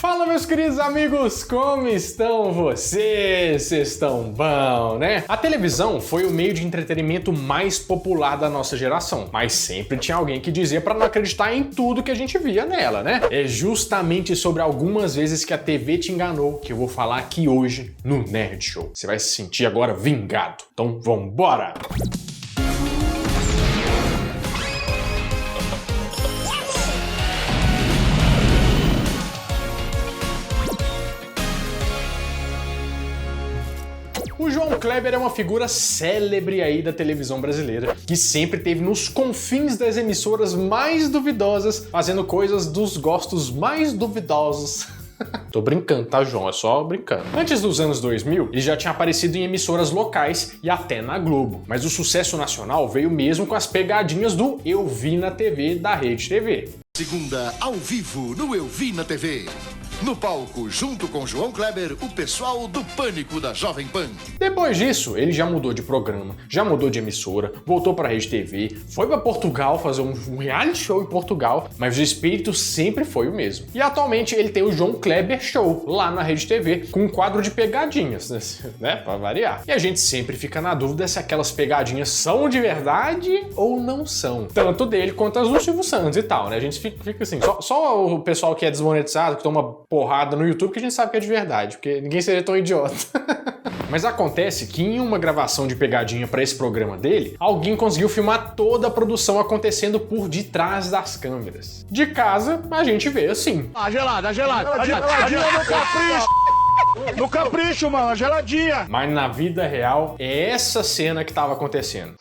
Fala, meus queridos amigos, como estão vocês? Vocês estão bom, né? A televisão foi o meio de entretenimento mais popular da nossa geração, mas sempre tinha alguém que dizia pra não acreditar em tudo que a gente via nela, né? É justamente sobre algumas vezes que a TV te enganou que eu vou falar aqui hoje no Nerd Show. Você vai se sentir agora vingado. Então, vambora! O João Kleber é uma figura célebre aí da televisão brasileira, que sempre esteve nos confins das emissoras mais duvidosas, fazendo coisas dos gostos mais duvidosos. Tô brincando, tá, João? É só brincando. Antes dos anos 2000, ele já tinha aparecido em emissoras locais e até na Globo. Mas o sucesso nacional veio mesmo com as pegadinhas do Eu Vi na TV da Rede TV. Segunda, ao vivo, no Eu Vi na TV. No palco, junto com João Kleber, o pessoal do Pânico da Jovem Pan. Depois disso, ele já mudou de programa, já mudou de emissora, voltou pra Rede TV, foi pra Portugal fazer um reality show em Portugal, mas o espírito sempre foi o mesmo. E atualmente ele tem o João Kleber Show, lá na Rede TV, com um quadro de pegadinhas, né? Pra variar. E a gente sempre fica na dúvida se aquelas pegadinhas são de verdade ou não são. Tanto dele quanto as do Silvio Santos e tal, né? A gente fica assim, só o pessoal que é desmonetizado, que toma porrada no YouTube, que a gente sabe que é de verdade, porque ninguém seria tão idiota. Mas acontece que em uma gravação de pegadinha para esse programa dele, alguém conseguiu filmar toda a produção acontecendo por detrás das câmeras. De casa, a gente vê assim. Geladinha no capricho! No capricho, mano, geladinha! Mas na vida real, é essa cena que estava acontecendo.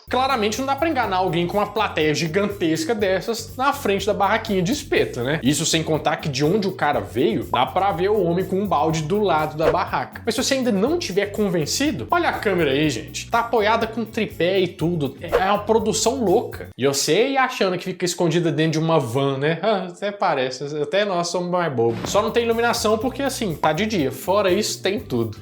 Claramente não dá pra enganar alguém com uma plateia gigantesca dessas na frente da barraquinha de espeto, né? Isso sem contar que de onde o cara veio, dá pra ver o homem com um balde do lado da barraca. Mas se você ainda não tiver convencido, olha a câmera aí, gente. Tá apoiada com tripé e tudo. É uma produção louca. E você achando que fica escondida dentro de uma van, né? Até parece. Até nós somos mais bobos. Só não tem iluminação porque, assim, tá de dia. Fora isso, tem tudo.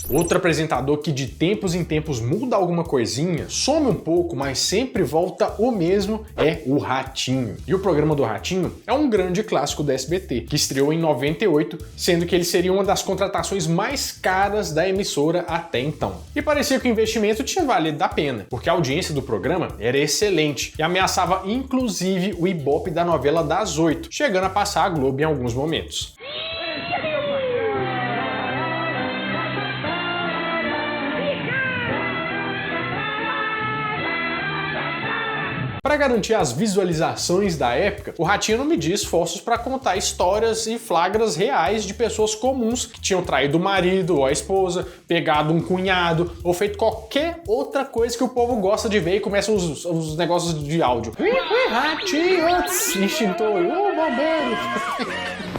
Outro apresentador que de tempos em tempos muda alguma coisinha, some um pouco, mas sempre volta o mesmo, é o Ratinho. E o programa do Ratinho é um grande clássico da SBT, que estreou em 98, sendo que ele seria uma das contratações mais caras da emissora até então. E parecia que o investimento tinha valido a pena, porque a audiência do programa era excelente e ameaçava inclusive o Ibope da novela das 8, chegando a passar a Globo em alguns momentos. Para garantir as visualizações da época, o Ratinho não media esforços para contar histórias e flagras reais de pessoas comuns que tinham traído o marido ou a esposa, pegado um cunhado ou feito qualquer outra coisa que o povo gosta de ver e começam os negócios de áudio. Ratinho, extintor, bombeiro.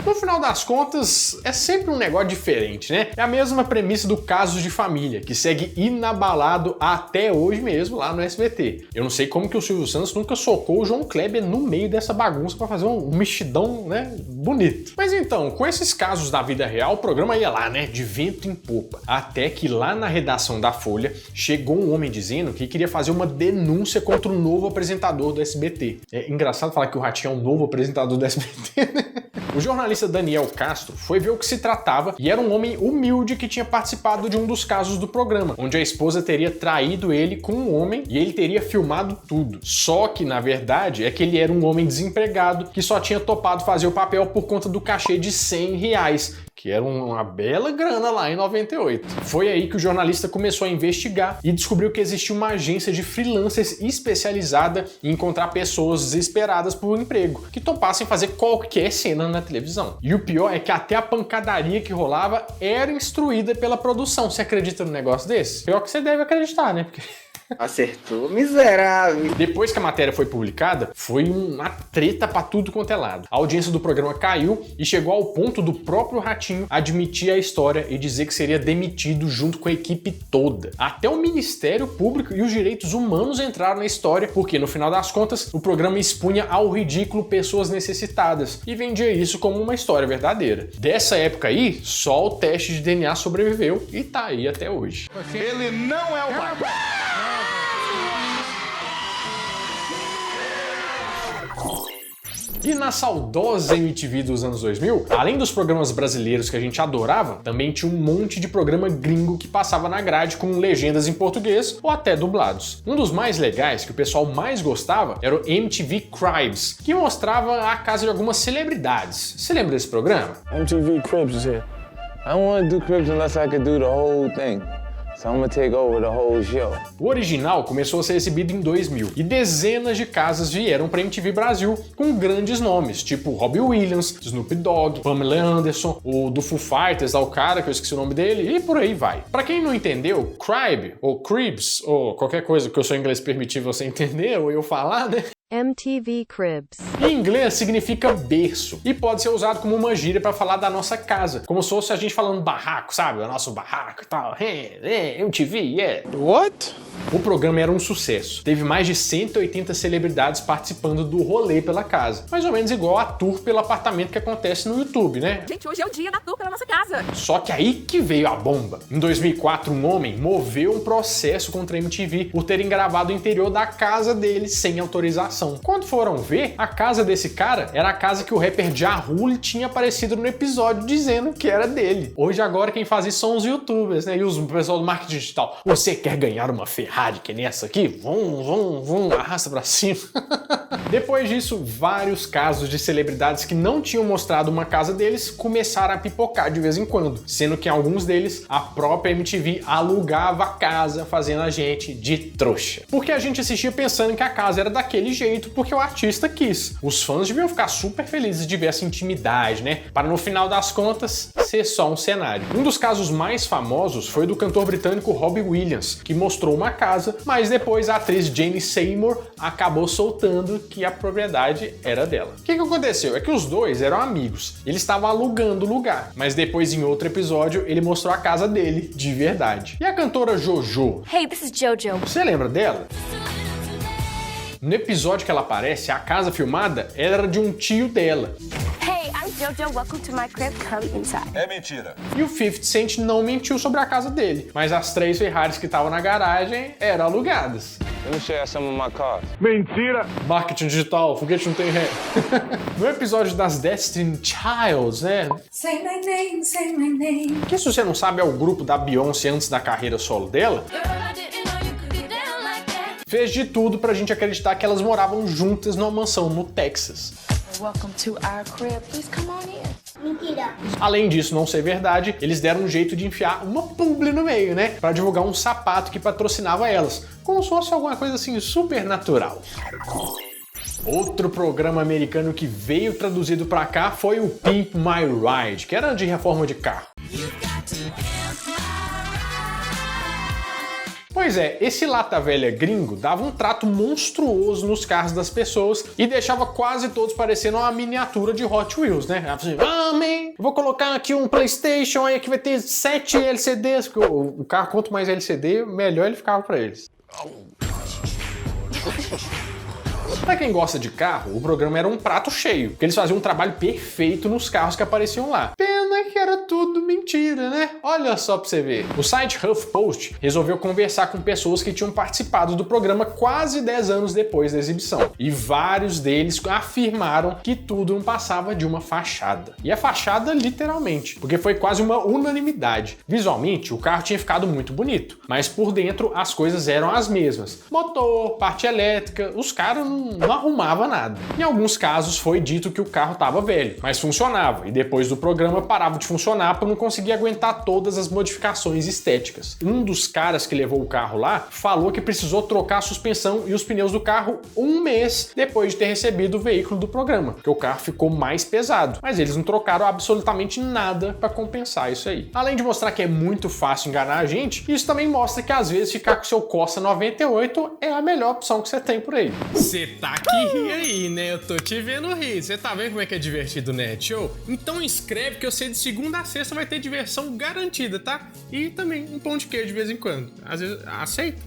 No final das contas, é sempre um negócio diferente, né? É a mesma premissa do Casos de Família, que segue inabalado até hoje mesmo lá no SBT. Eu não sei como que o Silvio Santos nunca socou o João Kleber no meio dessa bagunça para fazer um mexidão, né, bonito. Mas então, com esses casos da vida real, o programa ia lá, né, de vento em popa. Até que lá na redação da Folha, chegou um homem dizendo que queria fazer uma denúncia contra o novo apresentador do SBT. É engraçado falar que o Ratinho é um novo apresentador do SBT, né? O jornalista Daniel Castro foi ver o que se tratava e era um homem humilde que tinha participado de um dos casos do programa, onde a esposa teria traído ele com um homem e ele teria filmado tudo. Só que, na verdade, é que ele era um homem desempregado que só tinha topado fazer o papel por conta do cachê de R$100, que era uma bela grana lá em 98. Foi aí que o jornalista começou a investigar e descobriu que existia uma agência de freelancers especializada em encontrar pessoas desesperadas por um emprego, que topassem fazer qualquer cena na televisão. E o pior é que até a pancadaria que rolava era instruída pela produção. Você acredita num negócio desse? Pior que você deve acreditar, né? Porque Acertou, miserável. depois que a matéria foi publicada, foi uma treta pra tudo quanto é lado. A audiência do programa caiu e chegou ao ponto do próprio Ratinho admitir a história e dizer que seria demitido junto com a equipe toda. Até o Ministério Público e os Direitos Humanos entraram na história, porque no final das contas, o programa expunha ao ridículo pessoas necessitadas e vendia isso como uma história verdadeira. Dessa época aí, só o teste de DNA sobreviveu e tá aí até hoje. Ele não é o pai. E na saudosa MTV dos anos 2000, além dos programas brasileiros que a gente adorava, também tinha um monte de programa gringo que passava na grade com legendas em português ou até dublados. Um dos mais legais, que o pessoal mais gostava, era o MTV Cribs, que mostrava a casa de algumas celebridades. Você lembra desse programa? MTV Cribs is here. I don't want to do Cribs unless I could do the whole thing. So I'm gonna take over the whole show. O original começou a ser exibido em 2000 e dezenas de casas vieram para MTV Brasil com grandes nomes, tipo Robbie Williams, Snoop Dogg, Pamela Anderson, o do Foo Fighters, o cara que eu esqueci o nome dele, e por aí vai. Para quem não entendeu, Crib ou Cribs ou qualquer coisa que o seu inglês permitir você entender ou eu falar, né? MTV Cribs. Em inglês significa berço e pode ser usado como uma gíria para falar da nossa casa, como se fosse a gente falando barraco, sabe? O nosso barraco e tal. MTV, yeah. What? O programa era um sucesso. Teve mais de 180 celebridades participando do rolê pela casa. Mais ou menos igual a tour pelo apartamento que acontece no YouTube, né? Gente, hoje é o dia da tour pela nossa casa. Só que aí que veio a bomba. Em 2004, um homem moveu um processo contra a MTV por terem gravado o interior da casa dele sem autorização. Quando foram ver, a casa desse cara era a casa que o rapper Ja Rule tinha aparecido no episódio dizendo que era dele. Hoje agora quem faz isso são os youtubers, né? E o pessoal do marketing digital. Você quer ganhar uma Ferrari que nem essa aqui? Vum, arrasta pra cima. Depois disso, vários casos de celebridades que não tinham mostrado uma casa deles começaram a pipocar de vez em quando, sendo que em alguns deles a própria MTV alugava a casa, fazendo a gente de trouxa. Porque a gente assistia pensando que a casa era daquele jeito porque o artista quis. Os fãs deviam ficar super felizes de ver essa intimidade, né? Para no final das contas ser só um cenário. Um dos casos mais famosos foi do cantor britânico Robbie Williams, que mostrou uma casa, mas depois a atriz Jane Seymour acabou soltando que a propriedade era dela. O que aconteceu? É que os dois eram amigos. Eles estavam alugando o lugar, mas depois em outro episódio ele mostrou a casa dele de verdade. E a cantora Jojo? Hey, this is Jojo. Você lembra dela? No episódio que ela aparece, a casa filmada era de um tio dela. Hey, I'm Jojo. Welcome to my crib. Come inside. É mentira. E o 50 Cent não mentiu sobre a casa dele, mas as 3 Ferraris que estavam na garagem eram alugadas. Let me show you some of my cars. Mentira. Marketing digital, foguete não tem ré. No episódio das Destiny Childs, né? Say my name, say my name. Que se você não sabe é o grupo da Beyoncé antes da carreira solo dela. Fez de tudo pra gente acreditar que elas moravam juntas numa mansão no Texas. Welcome to our crib. Please come on in. Mentira. Além disso não ser verdade, eles deram um jeito de enfiar uma publi no meio, né? Pra divulgar um sapato que patrocinava elas, como se fosse alguma coisa assim super natural. Outro programa americano que veio traduzido pra cá foi o Pimp My Ride, que era de reforma de carro. Pois é, esse lata velha gringo dava um trato monstruoso nos carros das pessoas e deixava quase todos parecendo uma miniatura de Hot Wheels, né? Assim, man, vou colocar aqui um PlayStation, aí aqui vai ter 7 LCDs, porque o carro, quanto mais LCD, melhor ele ficava pra eles. Pra quem gosta de carro, o programa era um prato cheio, porque eles faziam um trabalho perfeito nos carros que apareciam lá. Pena que era tudo mentira, né? Olha só pra você ver. O site HuffPost resolveu conversar com pessoas que tinham participado do programa quase 10 anos depois da exibição. E vários deles afirmaram que tudo não passava de uma fachada. E a fachada literalmente, porque foi quase uma unanimidade. Visualmente, o carro tinha ficado muito bonito, mas por dentro as coisas eram as mesmas. Motor, parte elétrica, os caras não arrumava nada. Em alguns casos foi dito que o carro estava velho, mas funcionava, e depois do programa parava de funcionar por não conseguir aguentar todas as modificações estéticas. Um dos caras que levou o carro lá falou que precisou trocar a suspensão e os pneus do carro um mês depois de ter recebido o veículo do programa, porque o carro ficou mais pesado, mas eles não trocaram absolutamente nada para compensar isso aí. Além de mostrar que é muito fácil enganar a gente, isso também mostra que às vezes ficar com seu Corsa 98 é a melhor opção que você tem por aí. Você tá aqui aí, né? Eu tô te vendo rir. Você tá vendo como é que é divertido o Net Show? Então inscreve que eu sei de segunda a sexta vai ter diversão garantida, tá? E também um pão de queijo de vez em quando. Às vezes, aceita?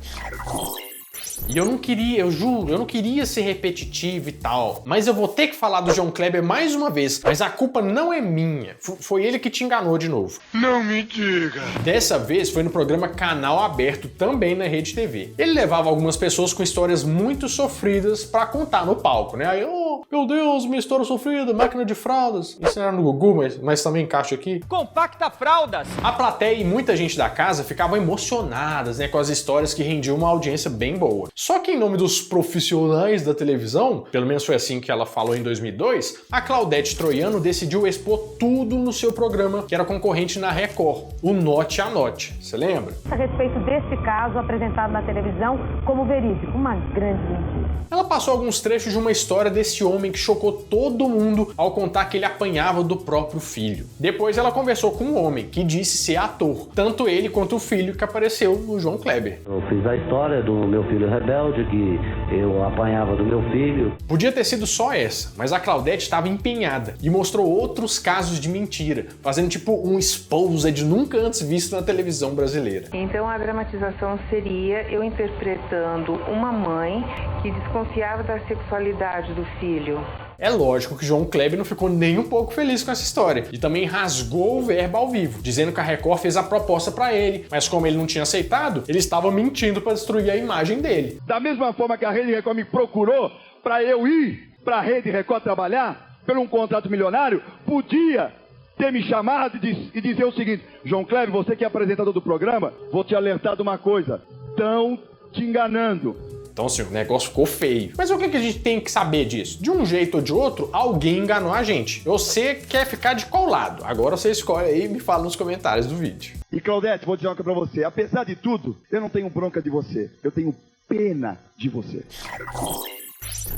E eu não queria, eu juro, eu não queria ser repetitivo e tal, mas eu vou ter que falar do João Kleber mais uma vez, mas a culpa não é minha, foi ele que te enganou de novo. Não me diga. Dessa vez foi no programa Canal Aberto, também na Rede TV. Ele levava algumas pessoas com histórias muito sofridas pra contar no palco, né? Aí, oh, meu Deus, minha história sofrida, máquina de fraldas. Isso era no Gugu, mas também encaixa aqui. Compacta fraldas. A plateia e muita gente da casa ficavam emocionadas, né, com as histórias que rendiam uma audiência bem boa. Só que em nome dos profissionais da televisão, pelo menos foi assim que ela falou em 2002, a Claudete Troiano decidiu expor tudo no seu programa, que era concorrente na Record, o Note a Note. Você lembra? A respeito deste caso apresentado na televisão como verídico, uma grande mentira. Ela passou alguns trechos de uma história desse homem que chocou todo mundo ao contar que ele apanhava do próprio filho. Depois ela conversou com um homem que disse ser ator, tanto ele quanto o filho que apareceu no João Kleber. Eu fiz a história do meu filho rebelde, que eu apanhava do meu filho. Podia ter sido só essa, mas a Claudete estava empenhada e mostrou outros casos de mentira, fazendo tipo um exposed nunca antes visto na televisão brasileira. Então a dramatização seria eu interpretando uma mãe que desconfiava da sexualidade do filho. É lógico que João Kleber não ficou nem um pouco feliz com essa história e também rasgou o verbo ao vivo, dizendo que a Record fez a proposta para ele, mas como ele não tinha aceitado, ele estava mentindo para destruir a imagem dele. Da mesma forma que a Rede Record me procurou para eu ir para a Rede Record trabalhar por um contrato milionário, podia ter me chamado e dizer o seguinte: João Kleber, você que é apresentador do programa, vou te alertar de uma coisa, estão te enganando. Então, assim, o negócio ficou feio. Mas o que a gente tem que saber disso? De um jeito ou de outro, alguém enganou a gente. Você quer ficar de qual lado? Agora você escolhe aí e me fala nos comentários do vídeo. E Claudete, vou dizer uma coisa pra você. Apesar de tudo, eu não tenho bronca de você. Eu tenho pena de você.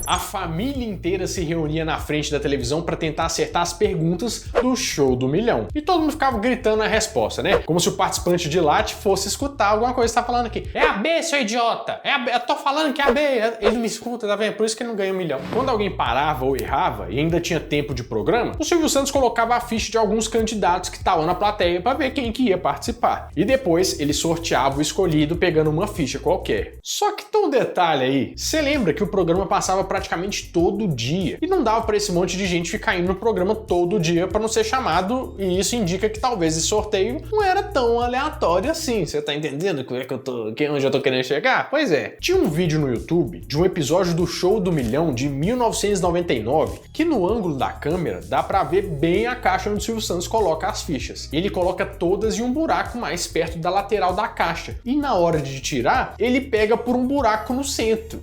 A família inteira se reunia na frente da televisão para tentar acertar as perguntas do Show do Milhão. E todo mundo ficava gritando a resposta, né? Como se o participante de lá fosse escutar alguma coisa que tá falando aqui. É a B, seu idiota! É a B, eu tô falando que é a B! Ele não me escuta, tá vendo? Por isso que ele não ganha 1 milhão. Quando alguém parava ou errava e ainda tinha tempo de programa, o Silvio Santos colocava a ficha de alguns candidatos que estavam na plateia para ver quem que ia participar. E depois ele sorteava o escolhido pegando uma ficha qualquer. Só que tem um detalhe aí. Você lembra que o programa passava praticamente todo dia. E não dava para esse monte de gente ficar indo no programa todo dia para não ser chamado, e isso indica que talvez esse sorteio não era tão aleatório assim. Você tá entendendo onde eu tô querendo chegar? Pois é, tinha um vídeo no YouTube de um episódio do Show do Milhão de 1999 que no ângulo da câmera dá para ver bem a caixa onde o Silvio Santos coloca as fichas. E ele coloca todas em um buraco mais perto da lateral da caixa. E na hora de tirar, ele pega por um buraco no centro.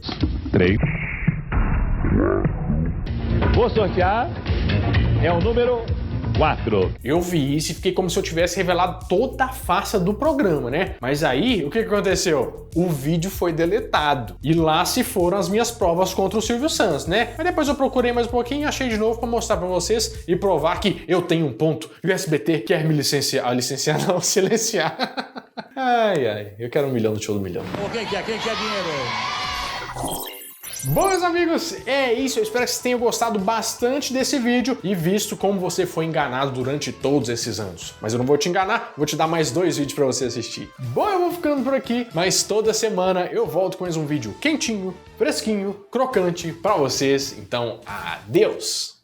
3. Vou sortear, é o número 4. Eu vi isso e fiquei como se eu tivesse revelado toda a farsa do programa, né? Mas aí, o que aconteceu? O vídeo foi deletado. E lá se foram as minhas provas contra o Silvio Santos, né? Mas depois eu procurei mais um pouquinho e achei de novo pra mostrar pra vocês e provar que eu tenho um ponto e o SBT quer me licenciar. Licenciar não, silenciar. Ai, eu quero 1 milhão do Show do Milhão. Quem quer dinheiro? Bom, meus amigos, é isso. Eu espero que vocês tenham gostado bastante desse vídeo e visto como você foi enganado durante todos esses anos. Mas eu não vou te enganar, vou te dar mais 2 vídeos pra você assistir. Bom, eu vou ficando por aqui, mas toda semana eu volto com mais um vídeo quentinho, fresquinho, crocante pra vocês. Então, adeus!